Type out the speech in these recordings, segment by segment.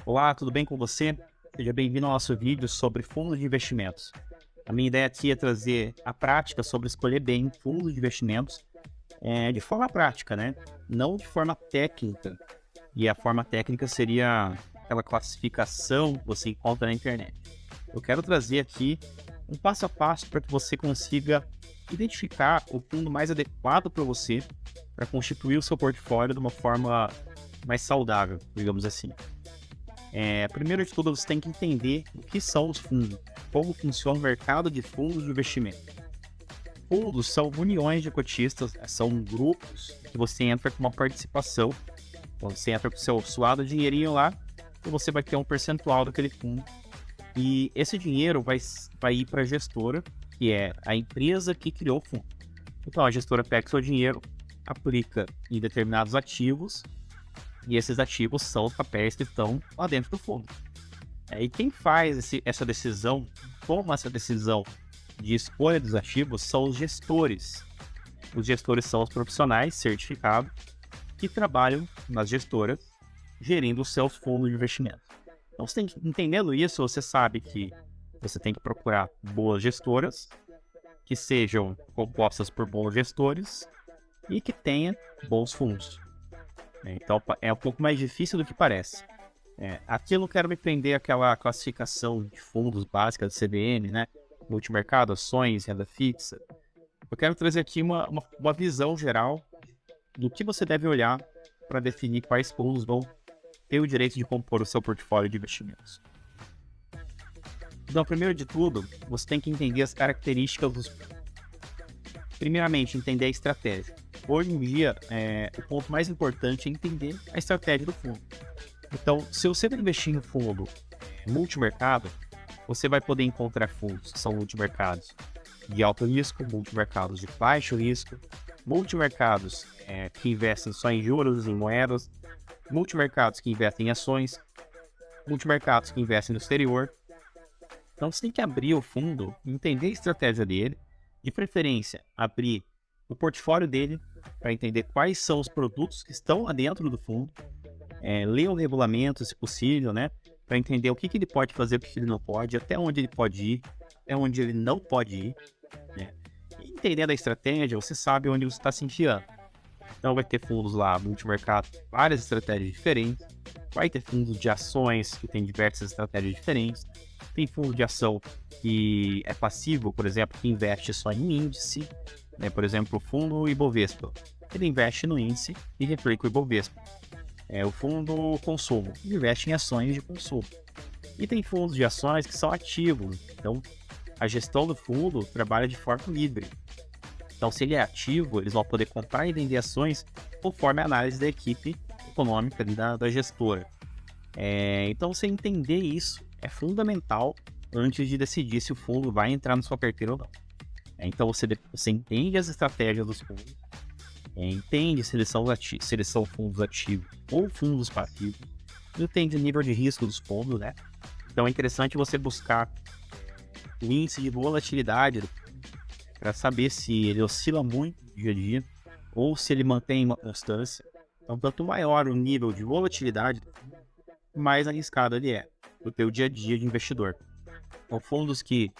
Olá, tudo bem com você? Seja bem-vindo ao nosso vídeo sobre fundos de investimentos. A minha ideia aqui é trazer a prática sobre escolher bem fundos de investimentos de forma prática, né? Não de forma técnica. E a forma técnica seria aquela classificação que você encontra na internet. Eu quero trazer aqui um passo a passo para que você consiga identificar o fundo mais adequado para você para constituir o seu portfólio de uma forma mais saudável, digamos assim. Primeiro de tudo, você tem que entender o que são os fundos, como funciona o mercado de fundos de investimento. Fundos são uniões de cotistas, são grupos que você entra com uma participação. Então, você entra com o seu suado dinheirinho lá e você vai ter um percentual daquele fundo. E esse dinheiro vai ir para a gestora, que é a empresa que criou o fundo. Então, a gestora pega o seu dinheiro, aplica em determinados ativos, e esses ativos são os papéis que estão lá dentro do fundo. E quem faz essa decisão, toma essa decisão de escolha dos ativos, são os gestores. Os gestores são os profissionais certificados que trabalham nas gestoras, gerindo os seus fundos de investimento. Então, entendendo isso, você sabe que você tem que procurar boas gestoras, que sejam compostas por bons gestores e que tenham bons fundos. Então, é um pouco mais difícil do que parece. Aqui eu não quero me prender àquela classificação de fundos básica do CDM, né? Multimercado, ações, renda fixa. Eu quero trazer aqui uma visão geral do que você deve olhar para definir quais fundos vão ter o direito de compor o seu portfólio de investimentos. Então, primeiro de tudo, você tem que entender as características dos fundos. Primeiramente, entender a estratégia. Hoje em dia, o ponto mais importante é entender a estratégia do fundo. Então, se você vai investir em fundo multimercado, você vai poder encontrar fundos que são multimercados de alto risco, multimercados de baixo risco, multimercados que investem só em juros, em moedas, multimercados que investem em ações, multimercados que investem no exterior. Então, você tem que abrir o fundo, entender a estratégia dele, de preferência, abrir o portfólio dele para entender quais são os produtos que estão lá dentro do fundo, ler o regulamento, se possível, né, para entender o que ele pode fazer, o que ele não pode, até onde ele pode ir, até onde ele não pode ir, né? E entendendo a estratégia, você sabe onde você está se enfiando. Então vai ter fundos lá, multimercado, várias estratégias diferentes, vai ter fundos de ações que tem diversas estratégias diferentes, tem fundo de ação que é passivo, por exemplo, que investe só em índice, né? Por exemplo, o fundo Ibovespa, ele investe no índice e replica o Ibovespa. O fundo consumo, ele investe em ações de consumo. E tem fundos de ações que são ativos, então a gestão do fundo trabalha de forma livre. Então, se ele é ativo, eles vão poder comprar e vender ações conforme a análise da equipe econômica da gestora. Então, você entender isso é fundamental antes de decidir se o fundo vai entrar na sua carteira ou não. Então, você entende as estratégias dos fundos, entende se eles são fundos ativos ou fundos passivos, entende o nível de risco dos fundos, né? Então, é interessante você buscar o índice de volatilidade para saber se ele oscila muito dia a dia ou se ele mantém uma constância. Então, quanto maior o nível de volatilidade, mais arriscado ele é do teu dia a dia de investidor. Então, fundos que,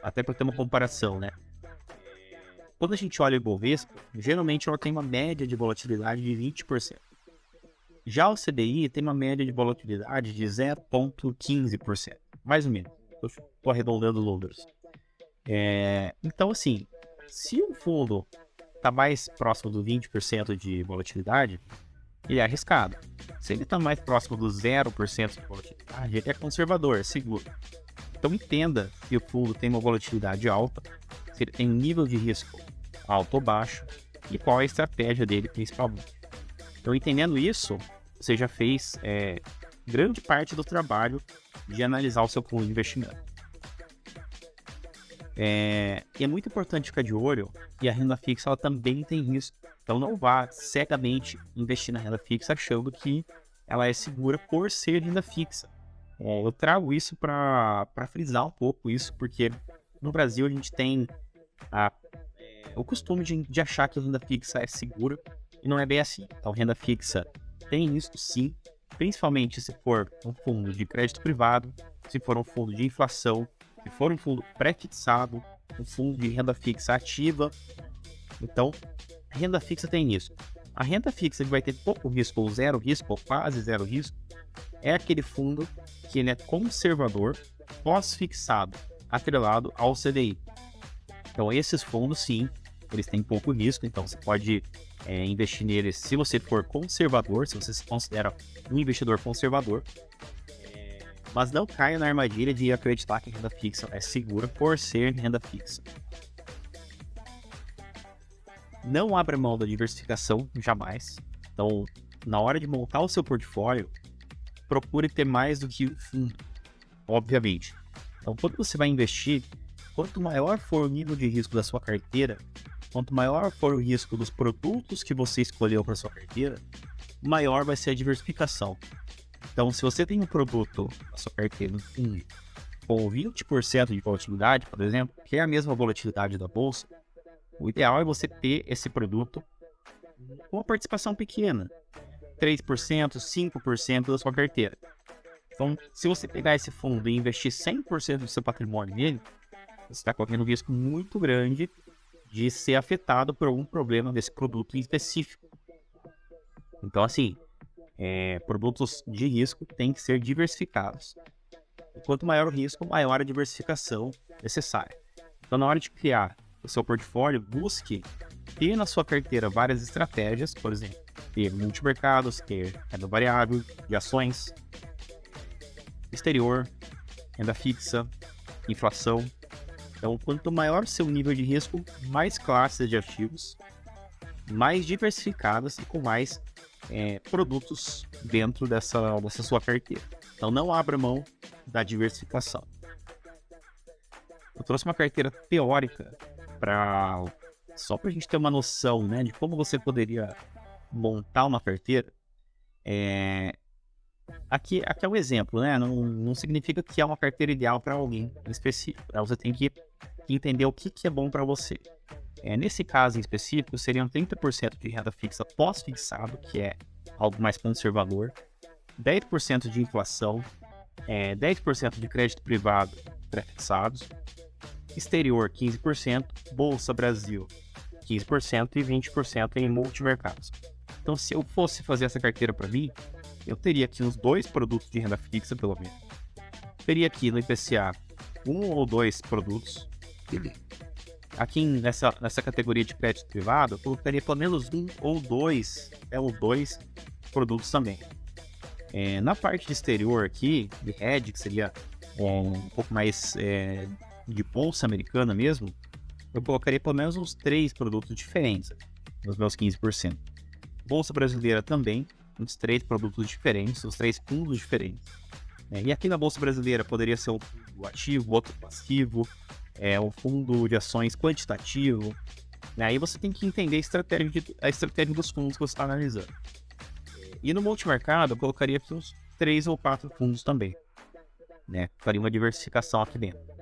até para ter uma comparação, né? Quando a gente olha o Ibovespa, geralmente ela tem uma média de volatilidade de 20%. Já o CDI tem uma média de volatilidade de 0,15%, mais ou menos. Estou arredondando números. Então, assim, se um fundo está mais próximo do 20% de volatilidade, ele é arriscado. Se ele está mais próximo do 0% de volatilidade, ele é conservador, é seguro. Então, entenda se o fundo tem uma volatilidade alta, se ele tem um nível de risco alto ou baixo e qual é a estratégia dele principalmente. Então, entendendo isso, você já fez grande parte do trabalho de analisar o seu fundo de investimento. E é muito importante ficar de olho que a renda fixa ela também tem risco. Então não vá cegamente investir na renda fixa achando que ela é segura por ser renda fixa. Eu trago isso para frisar um pouco isso, porque no Brasil a gente tem o costume de achar que a renda fixa é segura e não é bem assim. Então renda fixa tem risco sim, principalmente se for um fundo de crédito privado, se for um fundo de inflação, se for um fundo pré-fixado, um fundo de renda fixa ativa. Então, a renda fixa tem isso. A renda fixa que vai ter pouco risco, ou zero risco, ou quase zero risco, é aquele fundo que ele é conservador, pós-fixado, atrelado ao CDI. Então, esses fundos, sim, eles têm pouco risco, então você pode investir neles se você for conservador, se você se considera um investidor conservador, mas não caia na armadilha de acreditar que a renda fixa é segura por ser renda fixa. Não abra mão da diversificação, jamais. Então, na hora de montar o seu portfólio, procure ter mais do que um fundo, obviamente. Então, quando você vai investir, quanto maior for o nível de risco da sua carteira, quanto maior for o risco dos produtos que você escolheu para sua carteira, maior vai ser a diversificação. Então, se você tem um produto na sua carteira, no fundo, com 20% de volatilidade, por exemplo, que é a mesma volatilidade da bolsa, o ideal é você ter esse produto com uma participação pequena, 3%, 5% da sua carteira. Então, se você pegar esse fundo e investir 100% do seu patrimônio nele, você está correndo um risco muito grande de ser afetado por algum problema desse produto em específico. Então, assim, produtos de risco têm que ser diversificados. E quanto maior o risco, maior a diversificação necessária. Então, na hora de criar o seu portfólio, busque ter na sua carteira várias estratégias, por exemplo, ter multimercados, ter renda variável, de ações, exterior, renda fixa, inflação. Então, quanto maior seu nível de risco, mais classes de ativos, mais diversificadas e com mais produtos dentro dessa sua carteira. Então, não abra mão da diversificação. Eu trouxe uma carteira teórica só para a gente ter uma noção, né, de como você poderia montar uma carteira. Aqui é um exemplo, né? Não significa que é uma carteira ideal para alguém em específico. Você tem que entender o que é bom para você. Nesse caso em específico, seriam 30% de renda fixa pós-fixado, que é algo mais conservador, 10% de inflação, 10% de crédito privado pré-fixados, exterior 15%, Bolsa Brasil 15% e 20% em multimercados. Então, se eu fosse fazer essa carteira para mim, eu teria aqui uns 2 produtos de renda fixa, pelo menos. Teria aqui no IPCA 1 ou 2 produtos. Aqui nessa categoria de crédito privado, eu colocaria pelo menos 1 ou 2 produtos também. Na parte de exterior aqui, de hedge, que seria um pouco mais de bolsa americana mesmo, eu colocaria pelo menos uns 3 produtos diferentes nos meus 15%. Bolsa brasileira também, uns 3 produtos diferentes, uns 3 fundos diferentes. E aqui na Bolsa Brasileira poderia ser um fundo ativo, outro passivo, um fundo de ações quantitativo. Aí você tem que entender a estratégia dos fundos que você está analisando. E no multimercado eu colocaria aqui uns 3 ou 4 fundos também. Faria uma diversificação aqui dentro.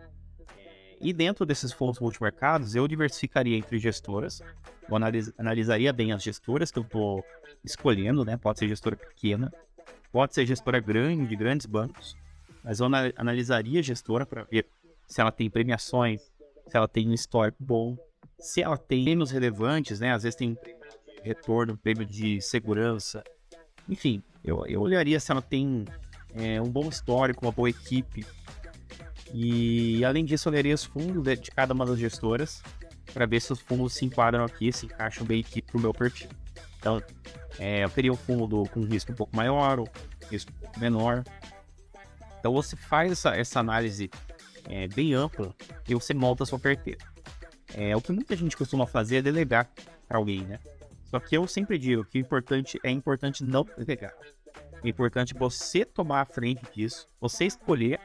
E dentro desses fundos multimercados, eu diversificaria entre gestoras. Eu analisaria bem as gestoras que eu estou escolhendo, né? Pode ser gestora pequena, pode ser gestora grande, de grandes bancos. Mas eu analisaria a gestora para ver se ela tem premiações, se ela tem um histórico bom, se ela tem prêmios relevantes, né? Às vezes tem um prêmio de retorno, um prêmio de segurança. Enfim, eu olharia se ela tem um bom histórico, uma boa equipe. E além disso, eu olharia os fundos de cada uma das gestoras para ver se os fundos se enquadram aqui, se encaixam bem aqui para o meu perfil. Então, eu teria um fundo com risco um pouco maior ou risco um pouco menor. Então, você faz essa análise bem ampla e você monta a sua carteira. O que muita gente costuma fazer é delegar para alguém, né? Só que eu sempre digo que é importante não delegar. É importante você tomar a frente disso, você escolher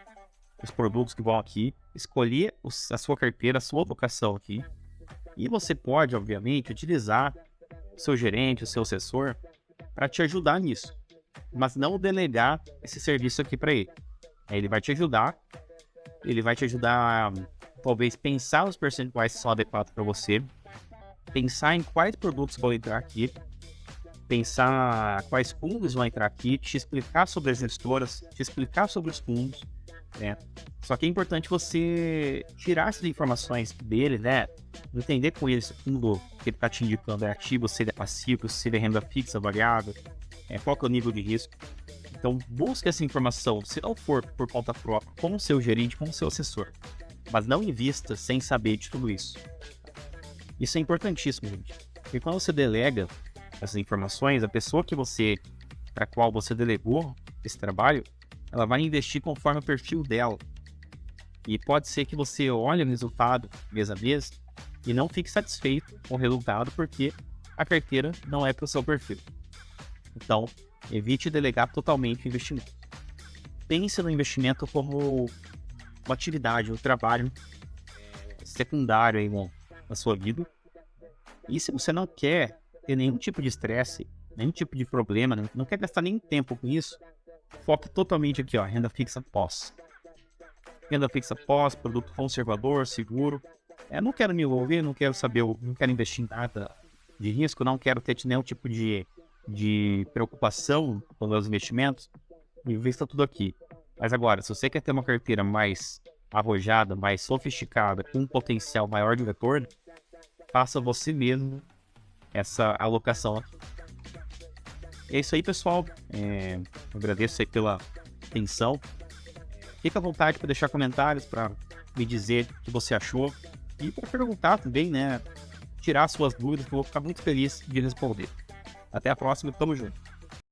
os produtos que vão aqui, escolher a sua carteira, a sua vocação aqui. E você pode, obviamente, utilizar o seu gerente, o seu assessor, para te ajudar nisso. Mas não delegar esse serviço aqui para ele. Ele vai te ajudar a, talvez, pensar os percentuais que são adequados para você, pensar em quais produtos vão entrar aqui, pensar quais fundos vão entrar aqui, te explicar sobre as gestoras, te explicar sobre os fundos, né? Só que é importante você tirar essas informações dele, né? Entender com ele se o fundo que ele está te indicando é ativo, se ele é passivo, se ele é renda fixa, variável, qual que é o nível de risco. Então, busque essa informação, se não for por conta própria, com o seu gerente, com o seu assessor. Mas não invista sem saber de tudo isso. Isso é importantíssimo, gente. Porque quando você delega essas informações, a pessoa para a qual você delegou esse trabalho, ela vai investir conforme o perfil dela. E pode ser que você olhe o resultado mês a mês e não fique satisfeito com o resultado porque a carteira não é para o seu perfil. Então, evite delegar totalmente o investimento. Pense no investimento como uma atividade, um trabalho secundário aí na sua vida. E se você não quer ter nenhum tipo de estresse, nenhum tipo de problema, não quer gastar nenhum tempo com isso, foque totalmente aqui, ó, renda fixa pós. Renda fixa pós, produto conservador, seguro. Não quero me envolver, não quero saber, não quero investir em nada de risco, não quero ter nenhum tipo de preocupação com os investimentos. Invista tudo aqui. Mas agora, se você quer ter uma carteira mais arrojada, mais sofisticada, com um potencial maior de retorno, faça você mesmo essa alocação aqui. É isso aí, pessoal. Eu agradeço aí pela atenção. Fica à vontade para deixar comentários, para me dizer o que você achou e para perguntar também, né? Tirar suas dúvidas, que eu vou ficar muito feliz de responder. Até a próxima, tamo junto.